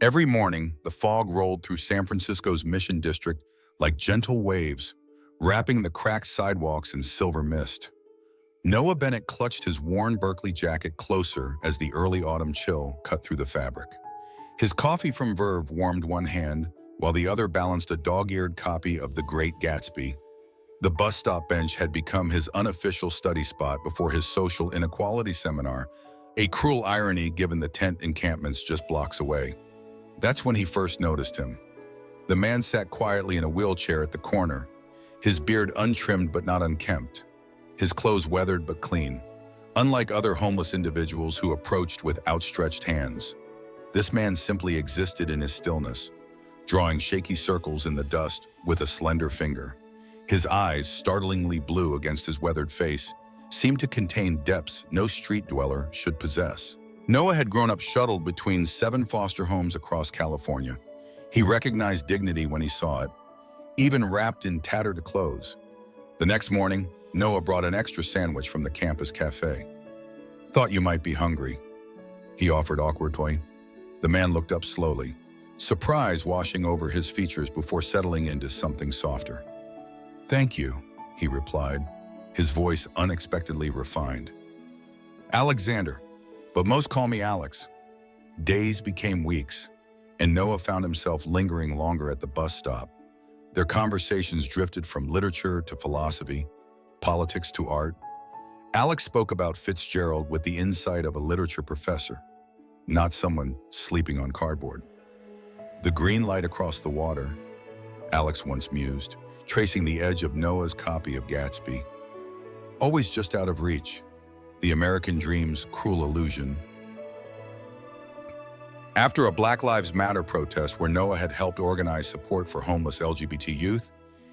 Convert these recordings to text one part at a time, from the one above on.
Every morning, the fog rolled through San Francisco's Mission District like gentle waves, wrapping the cracked sidewalks in silver mist. Noah Bennett clutched his worn Berkeley jacket closer as the early autumn chill cut through the fabric. His coffee from Verve warmed one hand, while the other balanced a dog-eared copy of The Great Gatsby. The bus stop bench had become his unofficial study spot before his social inequality seminar, a cruel irony given the tent encampments just blocks away. That's when he first noticed him. The man sat quietly in a wheelchair at the corner, his beard untrimmed but not unkempt, his clothes weathered but clean. Unlike other homeless individuals who approached with outstretched hands, this man simply existed in his stillness, drawing shaky circles in the dust with a slender finger. His eyes, startlingly blue against his weathered face, seemed to contain depths no street dweller should possess. Noah had grown up shuttled between 7 foster homes across California. He recognized dignity when he saw it, even wrapped in tattered clothes. The next morning, Noah brought an extra sandwich from the campus cafe. "Thought you might be hungry," he offered awkwardly. The man looked up slowly, surprise washing over his features before settling into something softer. "Thank you," he replied, his voice unexpectedly refined. "Alexander, but most call me Alex." Days became weeks, and Noah found himself lingering longer at the bus stop. Their conversations drifted from literature to philosophy, politics to art. Alex spoke about Fitzgerald with the insight of a literature professor, not someone sleeping on cardboard. "The green light across the water," Alex once mused, tracing the edge of Noah's copy of Gatsby. "Always just out of reach. The American dream's cruel illusion." After a Black Lives Matter protest where Noah had helped organize support for homeless LGBT youth,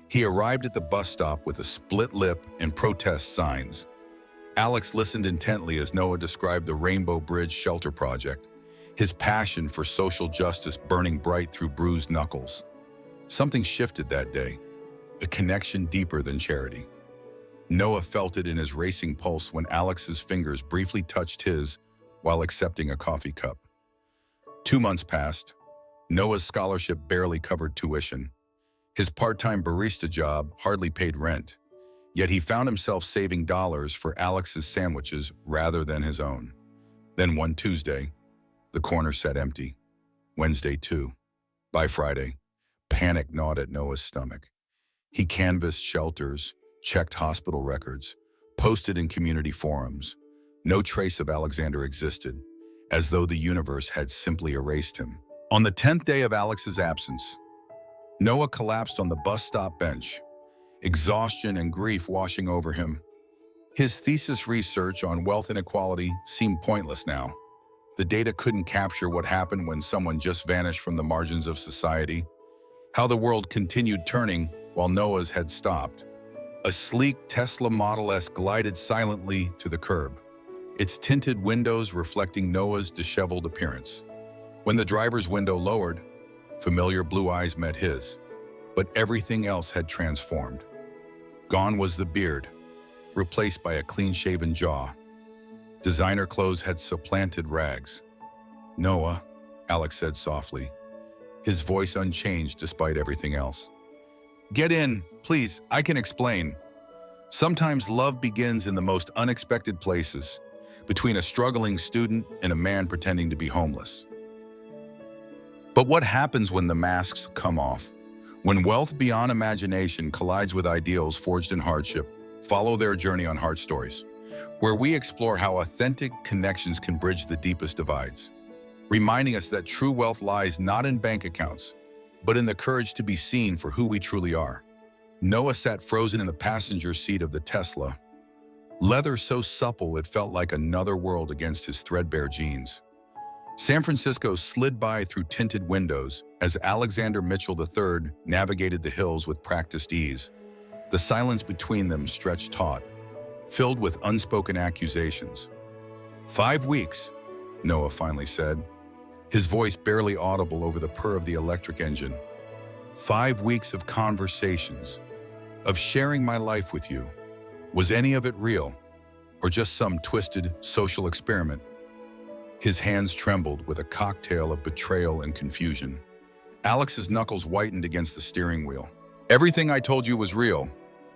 he arrived at the bus stop with a split lip and protest signs. Alex listened intently as Noah described the Rainbow Bridge Shelter Project, his passion for social justice burning bright through bruised knuckles. Something shifted that day, a connection deeper than charity. Noah felt it in his racing pulse when Alex's fingers briefly touched his while accepting a coffee cup. 2 months passed. Noah's scholarship barely covered tuition. His part-time barista job hardly paid rent, yet he found himself saving dollars for Alex's sandwiches rather than his own. Then one Tuesday, the corner sat empty. Wednesday too. By Friday, panic gnawed at Noah's stomach. He canvassed shelters, checked hospital records, posted in community forums. No trace of Alexander existed, as though the universe had simply erased him. On the 10th day of Alex's absence, Noah collapsed on the bus stop bench, exhaustion and grief washing over him. His thesis research on wealth inequality seemed pointless now. The data couldn't capture what happened when someone just vanished from the margins of society, how the world continued turning while Noah's had stopped. A sleek Tesla Model S glided silently to the curb, its tinted windows reflecting Noah's disheveled appearance. When the driver's window lowered, familiar blue eyes met his, but everything else had transformed. Gone was the beard, replaced by a clean-shaven jaw. Designer clothes had supplanted rags. "Noah," Alex said softly, his voice unchanged despite everything else. "Get in, please, I can explain. Sometimes love begins in the most unexpected places, between a struggling student and a man pretending to be homeless." But what happens when the masks come off? When wealth beyond imagination collides with ideals forged in hardship? Follow their journey on Heart Stories, where we explore how authentic connections can bridge the deepest divides, reminding us that true wealth lies not in bank accounts, but in the courage to be seen for who we truly are. Noah sat frozen in the passenger seat of the Tesla, leather so supple it felt like another world against his threadbare jeans. San Francisco slid by through tinted windows as Alexander Mitchell III navigated the hills with practiced ease. The silence between them stretched taut, filled with unspoken accusations. 5 weeks, Noah finally said, his voice barely audible over the purr of the electric engine. 5 weeks of conversations, of sharing my life with you. Was any of it real, or just some twisted social experiment? His hands trembled with a cocktail of betrayal and confusion. Alex's knuckles whitened against the steering wheel. Everything I told you was real.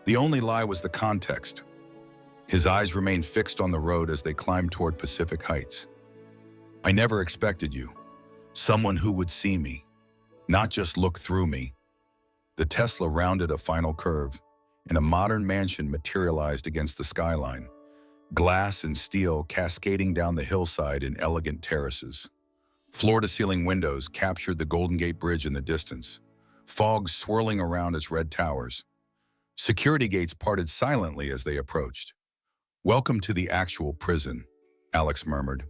The only lie was the context. His eyes remained fixed on the road as they climbed toward Pacific Heights. I never expected you. Someone who would see me, not just look through me. The Tesla rounded a final curve, and a modern mansion materialized against the skyline. Glass and steel cascading down the hillside in elegant terraces. Floor-to-ceiling windows captured the Golden Gate Bridge in the distance, fog swirling around its red towers. Security gates parted silently as they approached. "Welcome to the actual prison," Alex murmured.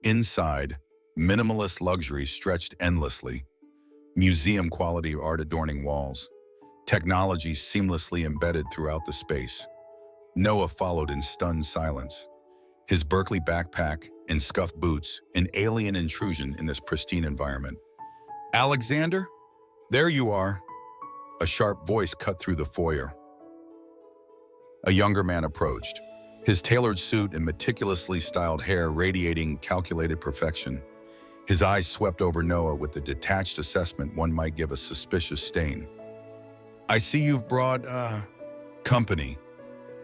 Inside, minimalist luxury stretched endlessly. Museum-quality art adorning walls. Technology seamlessly embedded throughout the space. Noah followed in stunned silence. His Berkeley backpack and scuffed boots, an alien intrusion in this pristine environment. "Alexander? There you are." A sharp voice cut through the foyer. A younger man approached, his tailored suit and meticulously styled hair radiating calculated perfection. His eyes swept over Noah with the detached assessment one might give a suspicious stain. "I see you've brought, company.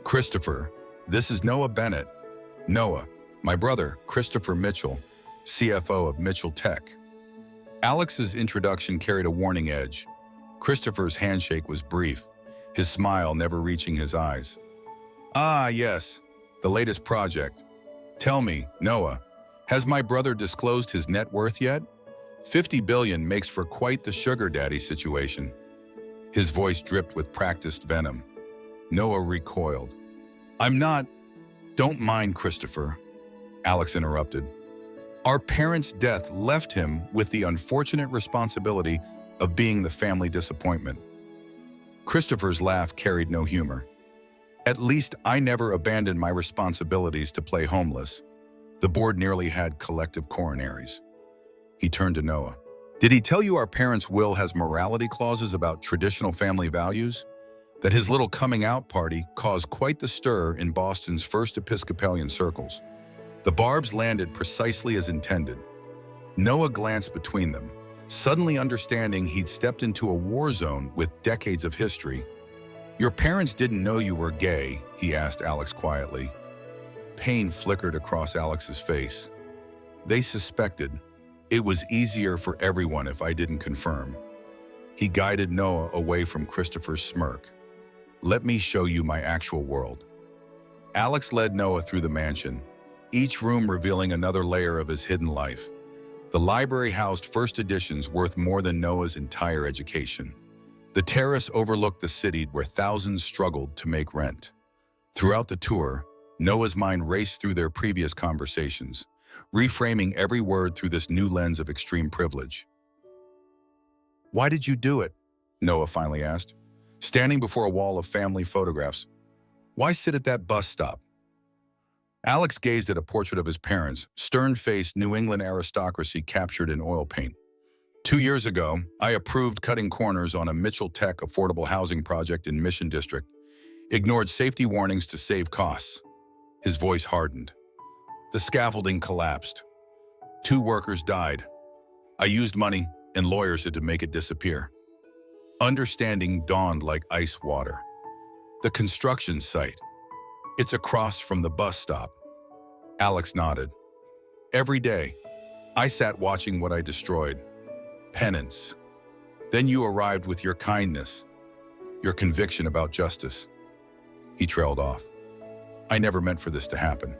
Christopher, this is Noah Bennett. Noah, my brother, Christopher Mitchell, CFO of Mitchell Tech." Alex's introduction carried a warning edge. Christopher's handshake was brief, his smile never reaching his eyes. "Ah, yes, the latest project. Tell me, Noah, has my brother disclosed his net worth yet? 50 billion makes for quite the sugar daddy situation." His voice dripped with practiced venom. Noah recoiled. "I'm not—" "Don't mind Christopher," Alex interrupted. "Our parents' death left him with the unfortunate responsibility of being the family disappointment." Christopher's laugh carried no humor. "At least I never abandoned my responsibilities to play homeless. The board nearly had collective coronaries." He turned to Noah. "Did he tell you our parents' will has morality clauses about traditional family values? That his little coming-out party caused quite the stir in Boston's first Episcopalian circles. The barbs landed precisely as intended." Noah glanced between them, suddenly understanding he'd stepped into a war zone with decades of history. "Your parents didn't know you were gay?" he asked Alex quietly. Pain flickered across Alex's face. "They suspected. It was easier for everyone if I didn't confirm." He guided Noah away from Christopher's smirk. "Let me show you my actual world." Alex led Noah through the mansion, each room revealing another layer of his hidden life. The library housed first editions worth more than Noah's entire education. The terrace overlooked the city where thousands struggled to make rent. Throughout the tour, Noah's mind raced through their previous conversations, reframing every word through this new lens of extreme privilege. "Why did you do it?" Noah finally asked, standing before a wall of family photographs. "Why sit at that bus stop?" Alex gazed at a portrait of his parents, stern-faced New England aristocracy captured in oil paint. 2 years ago, I approved cutting corners on a Mitchell Tech affordable housing project in Mission District, ignored safety warnings to save costs." His voice hardened. "The scaffolding collapsed. 2 workers died. I used money and lawyers to make it disappear." Understanding dawned like ice water. "The construction site. It's across from the bus stop." Alex nodded. "Every day, I sat watching what I destroyed. Penance. Then you arrived with your kindness, your conviction about justice." He trailed off. "I never meant for this to happen."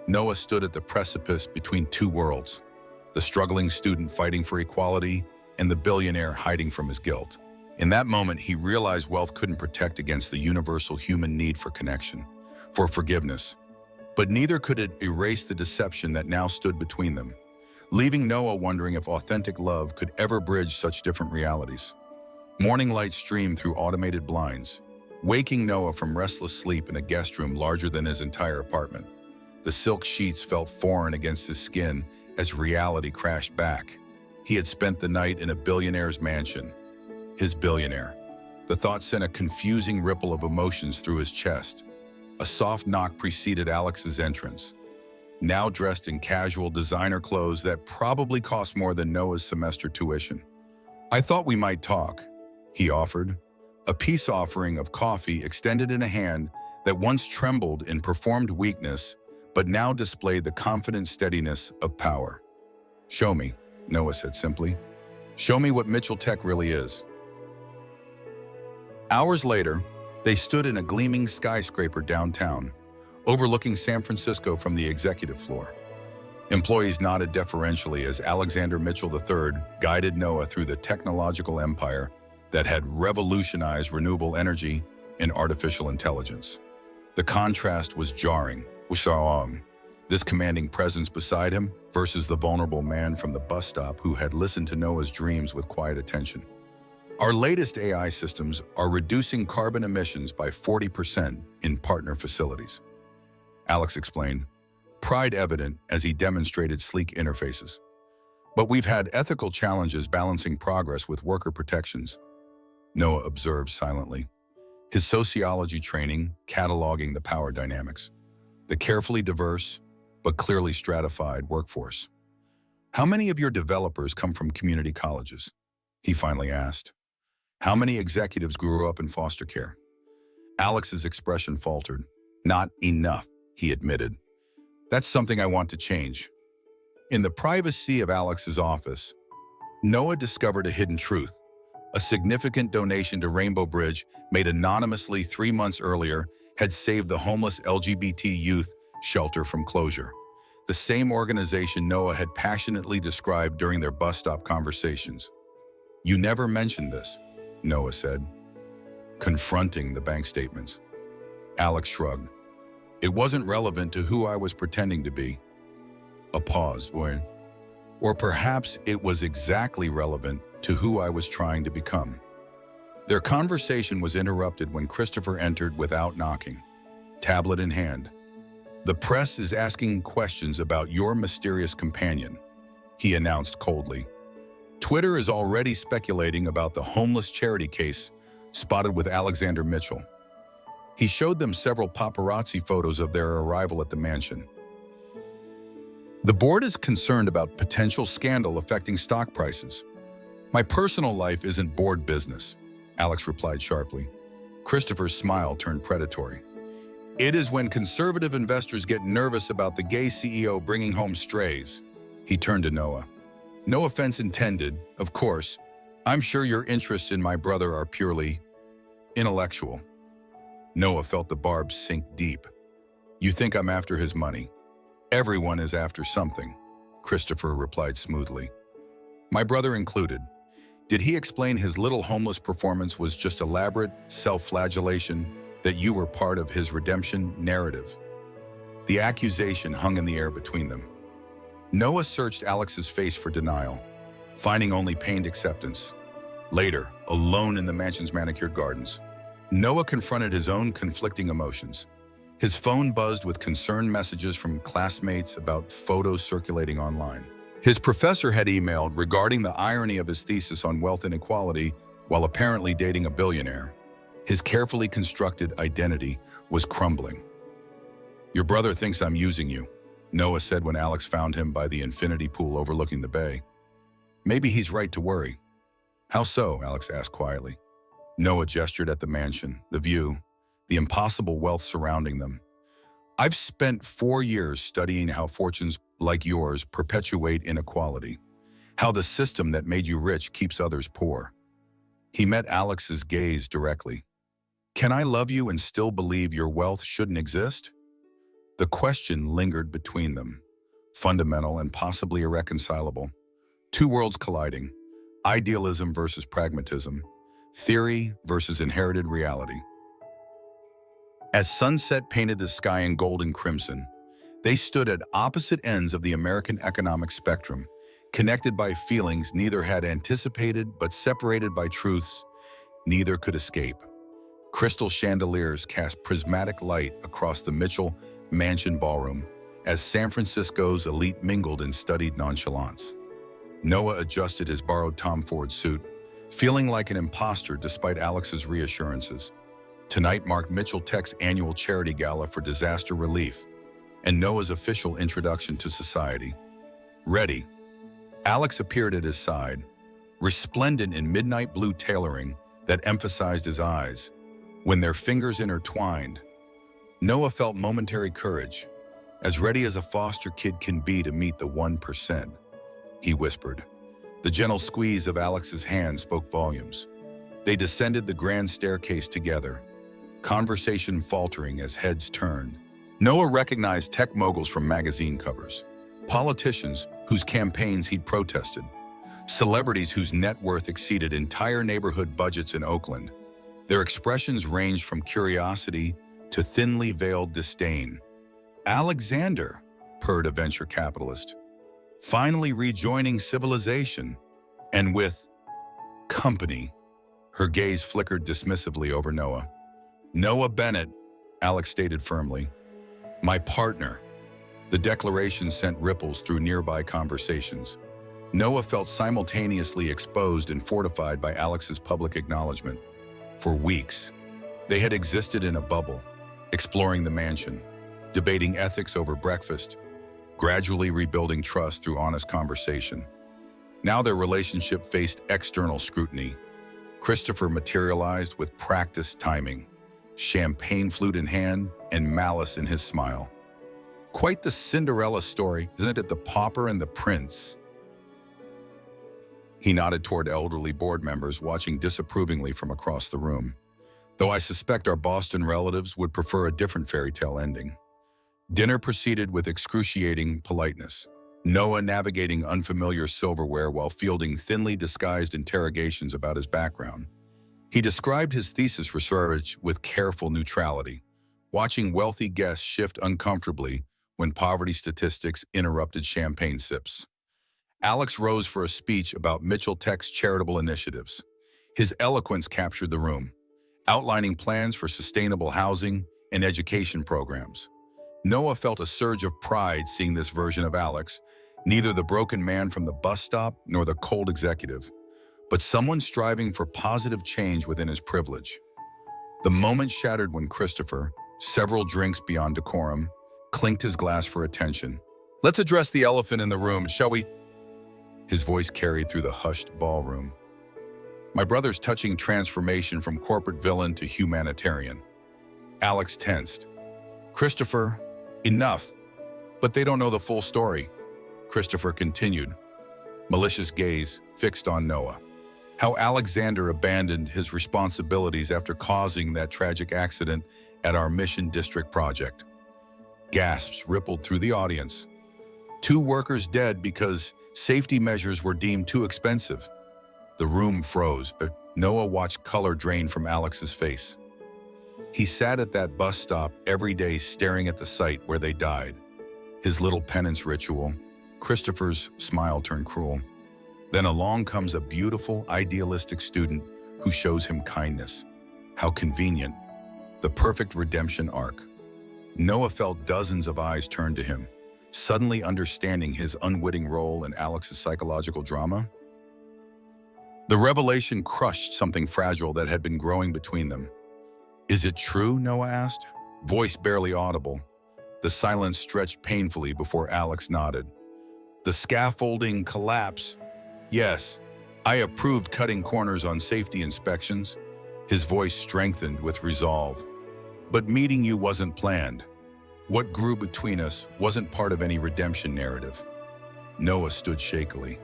Noah stood at the precipice between 2 worlds, the struggling student fighting for equality and the billionaire hiding from his guilt. In that moment, he realized wealth couldn't protect against the universal human need for connection, for forgiveness. But neither could it erase the deception that now stood between them, leaving Noah wondering if authentic love could ever bridge such different realities. Morning light streamed through automated blinds, waking Noah from restless sleep in a guest room larger than his entire apartment. The silk sheets felt foreign against his skin as reality crashed back. He had spent the night in a billionaire's mansion. His billionaire. The thought sent a confusing ripple of emotions through his chest. A soft knock preceded Alex's entrance. now dressed in casual designer clothes that probably cost more than Noah's semester tuition. "I thought we might talk," he offered, a peace offering of coffee extended in a hand that once trembled in performed weakness but now displayed the confident steadiness of power. "Show me," Noah said simply. "Show me what Mitchell Tech really is." Hours later, they stood in a gleaming skyscraper downtown, overlooking San Francisco from the executive floor. Employees nodded deferentially as Alexander Mitchell III guided Noah through the technological empire that had revolutionized renewable energy and artificial intelligence. The contrast was jarring. This commanding presence beside him versus the vulnerable man from the bus stop who had listened to Noah's dreams with quiet attention. "Our latest AI systems are reducing carbon emissions by 40% in partner facilities," Alex explained, pride evident as he demonstrated sleek interfaces. "But we've had ethical challenges balancing progress with worker protections," Noah observed silently, his sociology training cataloging the power dynamics. The carefully diverse, but clearly stratified workforce. "How many of your developers come from community colleges?" he finally asked. "How many executives grew up in foster care?" Alex's expression faltered. "Not enough," he admitted. "That's something I want to change." In the privacy of Alex's office, Noah discovered a hidden truth. A significant donation to Rainbow Bridge, made anonymously 3 months earlier, had saved the homeless LGBT youth shelter from closure. The same organization Noah had passionately described during their bus stop conversations. "You never mentioned this," Noah said, confronting the bank statements. Alex shrugged. "It wasn't relevant to who I was pretending to be." A pause. Or perhaps it was exactly relevant to who I was trying to become. Their conversation was interrupted when Christopher entered without knocking, tablet in hand. "The press is asking questions about your mysterious companion," he announced coldly. "Twitter is already speculating about the homeless charity case spotted with Alexander Mitchell." He showed them several paparazzi photos of their arrival at the mansion. "The board is concerned about potential scandal affecting stock prices." "My personal life isn't board business," Alex replied sharply. Christopher's smile turned predatory. "It is when conservative investors get nervous about the gay CEO bringing home strays." He turned to Noah. "No offense intended, of course. I'm sure your interests in my brother are purely intellectual." Noah felt the barbs sink deep. "You think I'm after his money?" "Everyone is after something," Christopher replied smoothly. "My brother included." Did he explain his little homeless performance was just elaborate self-flagellation, that you were part of his redemption narrative? The accusation hung in the air between them. Noah searched Alex's face for denial, finding only pained acceptance. Later, alone in the mansion's manicured gardens, Noah confronted his own conflicting emotions. His phone buzzed with concerned messages from classmates about photos circulating online. His professor had emailed regarding the irony of his thesis on wealth inequality while apparently dating a billionaire. His carefully constructed identity was crumbling. "Your brother thinks I'm using you," Noah said when Alex found him by the infinity pool overlooking the bay. "Maybe he's right to worry." "How so?" Alex asked quietly. Noah gestured at the mansion, the view, the impossible wealth surrounding them. "I've spent 4 years studying how fortunes like yours perpetuate inequality, how the system that made you rich keeps others poor." He met Alex's gaze directly. "Can I love you and still believe your wealth shouldn't exist?" The question lingered between them, fundamental and possibly irreconcilable. Two worlds colliding, idealism versus pragmatism, theory versus inherited reality. As sunset painted the sky in gold and crimson, they stood at opposite ends of the American economic spectrum, connected by feelings neither had anticipated but separated by truths neither could escape. Crystal chandeliers cast prismatic light across the Mitchell Mansion ballroom as San Francisco's elite mingled in studied nonchalance. Noah adjusted his borrowed Tom Ford suit, feeling like an imposter despite Alex's reassurances. Tonight marked Mitchell Tech's annual charity gala for disaster relief. and Noah's official introduction to society. Ready. Alex appeared at his side, resplendent in midnight blue tailoring that emphasized his eyes. When their fingers intertwined, Noah felt momentary courage, as ready as a foster kid can be to meet the 1%, he whispered. The gentle squeeze of Alex's hand spoke volumes. They descended the grand staircase together, conversation faltering as heads turned. Noah recognized tech moguls from magazine covers, politicians whose campaigns he'd protested, celebrities whose net worth exceeded entire neighborhood budgets in Oakland. Their expressions ranged from curiosity to thinly veiled disdain. Alexander, purred a venture capitalist, finally rejoining civilization, and with company. Her gaze flickered dismissively over Noah. Noah Bennett, Alex stated firmly. My partner. The declaration sent ripples through nearby conversations. Noah felt simultaneously exposed and fortified by Alex's public acknowledgement. For weeks, they had existed in a bubble, exploring the mansion, debating ethics over breakfast, gradually rebuilding trust through honest conversation. Now their relationship faced external scrutiny. Christopher materialized with practiced timing, champagne flute in hand and malice in his smile. Quite the Cinderella story, isn't it? The pauper and the prince. He nodded toward elderly board members watching disapprovingly from across the room, though I suspect our Boston relatives would prefer a different fairy tale ending. Dinner proceeded with excruciating politeness, Noah navigating unfamiliar silverware while fielding thinly disguised interrogations about his background. He described his thesis research with careful neutrality, watching wealthy guests shift uncomfortably when poverty statistics interrupted champagne sips. Alex rose for a speech about Mitchell Tech's charitable initiatives. His eloquence captured the room, outlining plans for sustainable housing and education programs. Noah felt a surge of pride seeing this version of Alex, neither the broken man from the bus stop nor the cold executive, but someone striving for positive change within his privilege. The moment shattered when Christopher, several drinks beyond decorum, clinked his glass for attention. Let's address the elephant in the room, shall we? His voice carried through the hushed ballroom. My brother's touching transformation from corporate villain to humanitarian. Alex tensed. Christopher, enough. But they don't know the full story. Christopher continued, malicious gaze fixed on Noah. How Alexander abandoned his responsibilities after causing that tragic accident at our Mission District project. Gasps rippled through the audience. 2 workers dead because safety measures were deemed too expensive. The room froze. Noah watched color drain from Alex's face. He sat at that bus stop every day staring at the site where they died. His little penance ritual. Christopher's smile turned cruel. Then along comes a beautiful, idealistic student who shows him kindness. How convenient. The perfect redemption arc. Noah felt dozens of eyes turn to him, suddenly understanding his unwitting role in Alex's psychological drama. The revelation crushed something fragile that had been growing between them. Is it true? Noah asked, voice barely audible. The silence stretched painfully before Alex nodded. The scaffolding collapse. Yes, I approved cutting corners on safety inspections. His voice strengthened with resolve. But meeting you wasn't planned. What grew between us wasn't part of any redemption narrative. Noah stood shakily.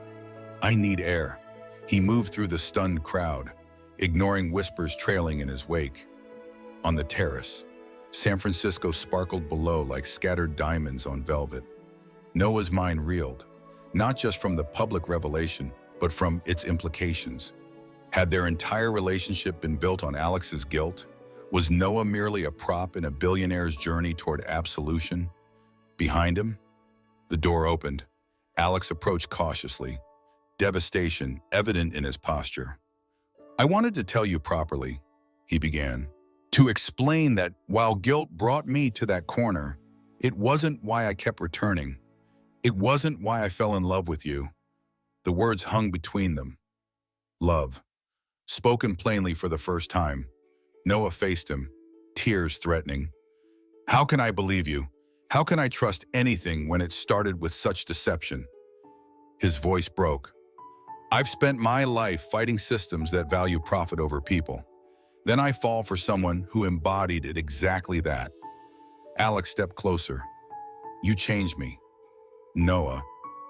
I need air. He moved through the stunned crowd, ignoring whispers trailing in his wake. On the terrace, San Francisco sparkled below like scattered diamonds on velvet. Noah's mind reeled, not just from the public revelation, but from its implications. Had their entire relationship been built on Alex's guilt? Was Noah merely a prop in a billionaire's journey toward absolution? Behind him, the door opened. Alex approached cautiously, devastation evident in his posture. I wanted to tell you properly, he began, to explain that while guilt brought me to that corner, it wasn't why I kept returning. It wasn't why I fell in love with you. The words hung between them. Love. Spoken plainly for the first time. Noah faced him, tears threatening. How can I believe you? How can I trust anything when it started with such deception? His voice broke. I've spent my life fighting systems that value profit over people. Then I fall for someone who embodied it exactly that. Alex stepped closer. You changed me, Noah,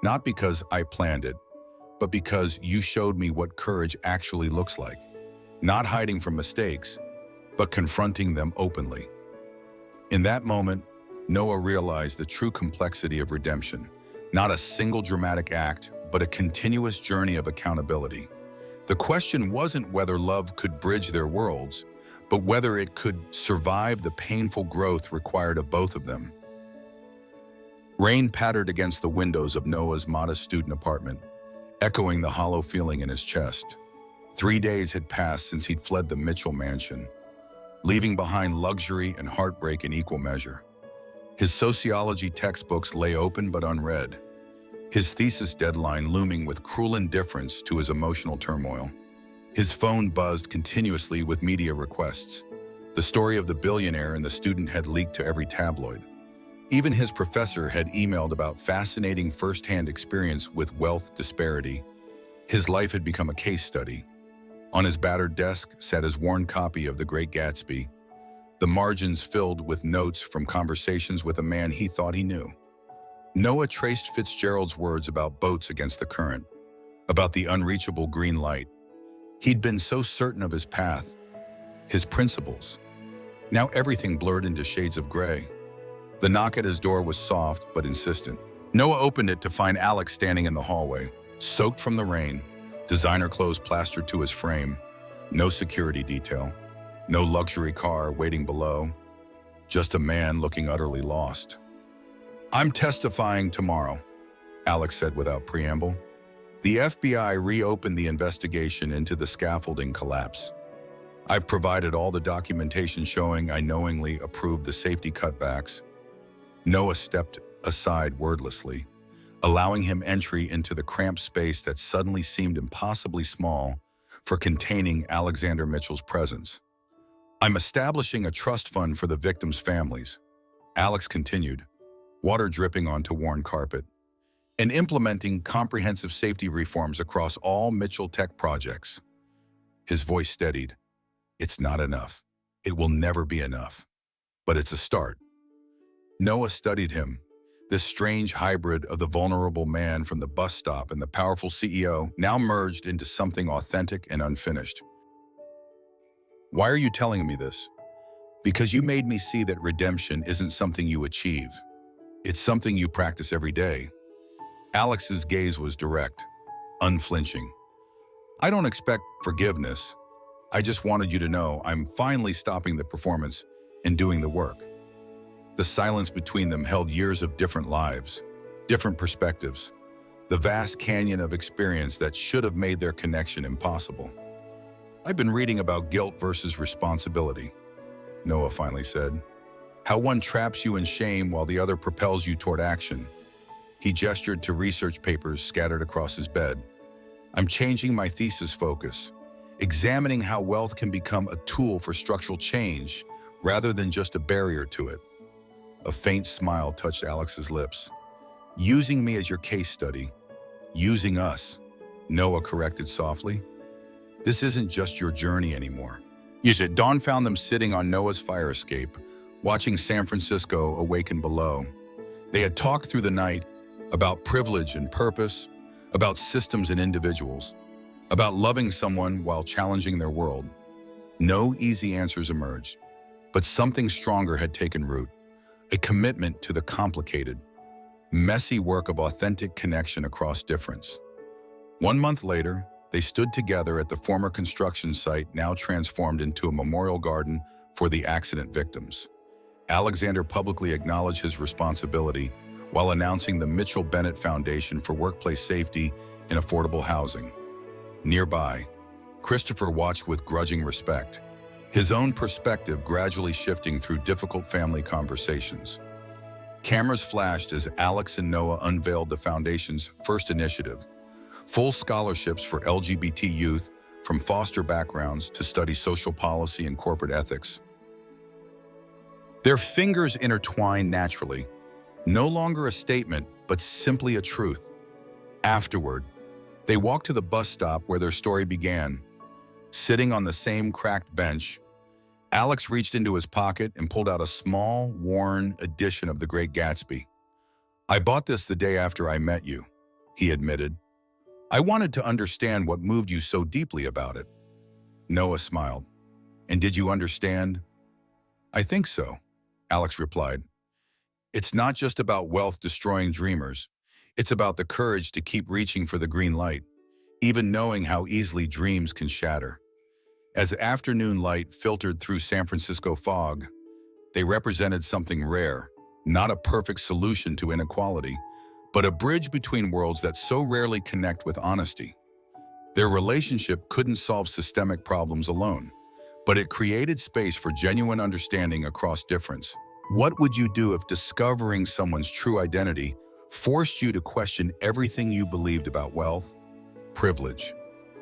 not because I planned it, but because you showed me what courage actually looks like. Not hiding from mistakes, but confronting them openly. In that moment, Noah realized the true complexity of redemption. Not a single dramatic act, but a continuous journey of accountability. The question wasn't whether love could bridge their worlds, but whether it could survive the painful growth required of both of them. Rain pattered against the windows of Noah's modest student apartment, echoing the hollow feeling in his chest. 3 days had passed since he'd fled the Mitchell mansion, leaving behind luxury and heartbreak in equal measure. His sociology textbooks lay open but unread, his thesis deadline looming with cruel indifference to his emotional turmoil. His phone buzzed continuously with media requests. The story of the billionaire and the student had leaked to every tabloid. Even his professor had emailed about fascinating first-hand experience with wealth disparity. His life had become a case study. On his battered desk sat his worn copy of The Great Gatsby, the margins filled with notes from conversations with a man he thought he knew. Noah traced Fitzgerald's words about boats against the current, about the unreachable green light. He'd been so certain of his path, his principles. Now everything blurred into shades of gray. The knock at his door was soft but insistent. Noah opened it to find Alex standing in the hallway, soaked from the rain, designer clothes plastered to his frame, no security detail, no luxury car waiting below, just a man looking utterly lost. I'm testifying tomorrow, Alex said without preamble. The FBI reopened the investigation into the scaffolding collapse. I've provided all the documentation showing I knowingly approved the safety cutbacks. Noah stepped aside wordlessly, allowing him entry into the cramped space that suddenly seemed impossibly small for containing Alexander Mitchell's presence. I'm establishing a trust fund for the victims' families, Alex continued, water dripping onto worn carpet, and implementing comprehensive safety reforms across all Mitchell Tech projects. His voice steadied. It's not enough. It will never be enough. But it's a start. Noah studied him, this strange hybrid of the vulnerable man from the bus stop and the powerful CEO, now merged into something authentic and unfinished. Why are you telling me this? Because you made me see that redemption isn't something you achieve. It's something you practice every day. Alex's gaze was direct, unflinching. I don't expect forgiveness. I just wanted you to know I'm finally stopping the performance and doing the work. The silence between them held years of different lives, different perspectives, the vast canyon of experience that should have made their connection impossible. I've been reading about guilt versus responsibility, Noah finally said. How one traps you in shame while the other propels you toward action. He gestured to research papers scattered across his bed. I'm changing my thesis focus, examining how wealth can become a tool for structural change rather than just a barrier to it. A faint smile touched Alex's lips. Using me as your case study. Using us, Noah corrected softly. This isn't just your journey anymore. Dawn found them sitting on Noah's fire escape, watching San Francisco awaken below. They had talked through the night about privilege and purpose, about systems and individuals, about loving someone while challenging their world. No easy answers emerged, but something stronger had taken root. A commitment to the complicated, messy work of authentic connection across difference. 1 month later, they stood together at the former construction site now transformed into a memorial garden for the accident victims. Alexander publicly acknowledged his responsibility while announcing the Mitchell-Bennett Foundation for Workplace Safety and Affordable Housing. Nearby, Christopher watched with grudging respect, his own perspective gradually shifting through difficult family conversations. Cameras flashed as Alex and Noah unveiled the foundation's first initiative, full scholarships for LGBT youth from foster backgrounds to study social policy and corporate ethics. Their fingers intertwined naturally, No longer a statement, but simply a truth. Afterward, they walked to the bus stop where their story began. Sitting on the same cracked bench, Alex reached into his pocket and pulled out a small, worn edition of The Great Gatsby. "I bought this the day after I met you," he admitted. "I wanted to understand what moved you so deeply about it." Noah smiled. "And did you understand?" "I think so," Alex replied. "It's not just about wealth destroying dreamers. It's about the courage to keep reaching for the green light, even knowing how easily dreams can shatter." As afternoon light filtered through San Francisco fog, they represented something rare, not a perfect solution to inequality, but a bridge between worlds that so rarely connect with honesty. Their relationship couldn't solve systemic problems alone, but it created space for genuine understanding across difference. What would you do if discovering someone's true identity forced you to question everything you believed about wealth, privilege,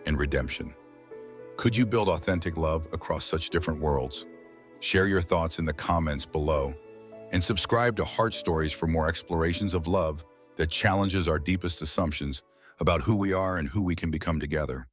and redemption? Could you build authentic love across such different worlds? Share your thoughts in the comments below, and subscribe to Heart Stories for more explorations of love that challenges our deepest assumptions about who we are and who we can become together.